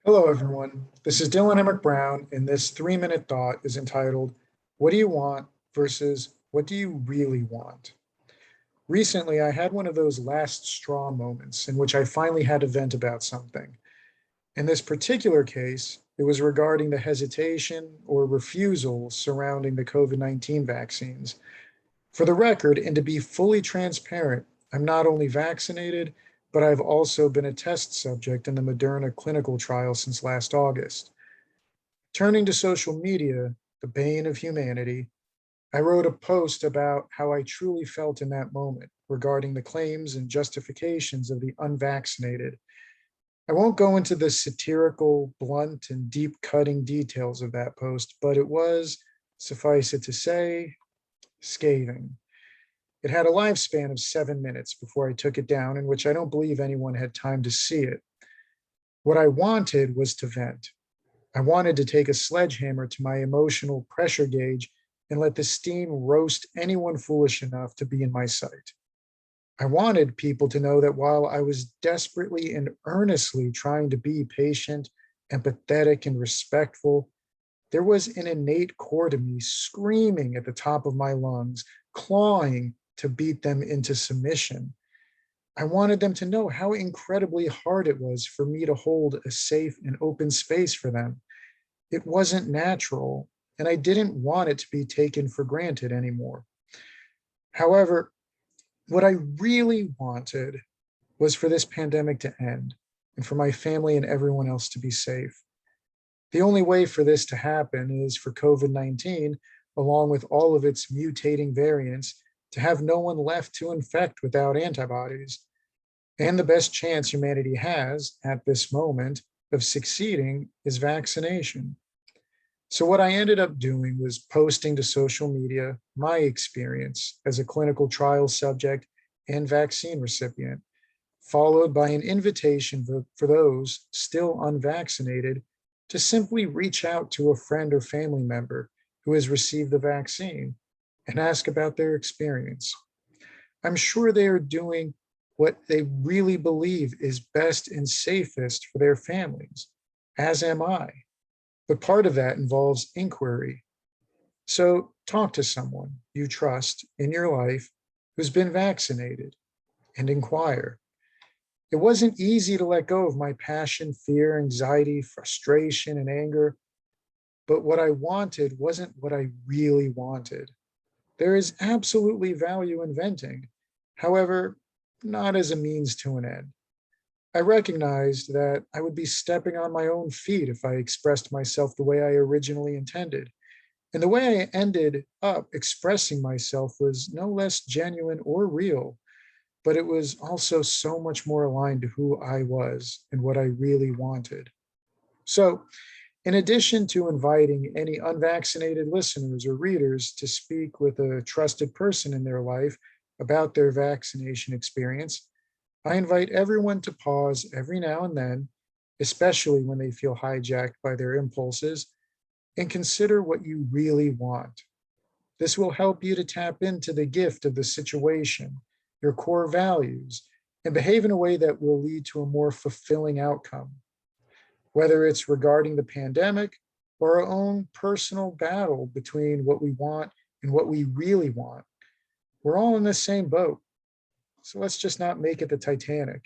Hello, everyone. This is Dylan Emerick-Brown, and this 3-minute thought is entitled, What do you want versus what do you really want? Recently, I had one of those last straw moments in which I finally had to vent about something. In this particular case, it was regarding the hesitation or refusal surrounding the COVID-19 vaccines. For the record, and to be fully transparent, I'm not only vaccinated, but I've also been a test subject in the Moderna clinical trial since last August. Turning to social media, the bane of humanity, I wrote a post about how I truly felt in that moment regarding the claims and justifications of the unvaccinated. I won't go into the satirical, blunt, and deep cutting details of that post, but it was, suffice it to say, scathing. It had a lifespan of 7 minutes before I took it down, in which I don't believe anyone had time to see it. What I wanted was to vent. I wanted to take a sledgehammer to my emotional pressure gauge and let the steam roast anyone foolish enough to be in my sight. I wanted people to know that while I was desperately and earnestly trying to be patient, empathetic, and respectful, there was an innate core to me screaming at the top of my lungs, clawing to beat them into submission. I wanted them to know how incredibly hard it was for me to hold a safe and open space for them. It wasn't natural, and I didn't want it to be taken for granted anymore. However, what I really wanted was for this pandemic to end and for my family and everyone else to be safe. The only way for this to happen is for COVID-19, along with all of its mutating variants, to have no one left to infect without antibodies. And the best chance humanity has at this moment of succeeding is vaccination. So, what I ended up doing was posting to social media my experience as a clinical trial subject and vaccine recipient, followed by an invitation for those still unvaccinated to simply reach out to a friend or family member who has received the vaccine and ask about their experience. I'm sure they are doing what they really believe is best and safest for their families, as am I. But part of that involves inquiry. So talk to someone you trust in your life who's been vaccinated and inquire. It wasn't easy to let go of my passion, fear, anxiety, frustration, and anger, but what I wanted wasn't what I really wanted. There is absolutely value in venting, however, not as a means to an end. I recognized that I would be stepping on my own feet if I expressed myself the way I originally intended. And the way I ended up expressing myself was no less genuine or real, but it was also so much more aligned to who I was and what I really wanted. So, in addition to inviting any unvaccinated listeners or readers to speak with a trusted person in their life about their vaccination experience, I invite everyone to pause every now and then, especially when they feel hijacked by their impulses, and consider what you really want. This will help you to tap into the gift of the situation, your core values, and behave in a way that will lead to a more fulfilling outcome. Whether it's regarding the pandemic or our own personal battle between what we want and what we really want, we're all in the same boat. So let's just not make it the Titanic.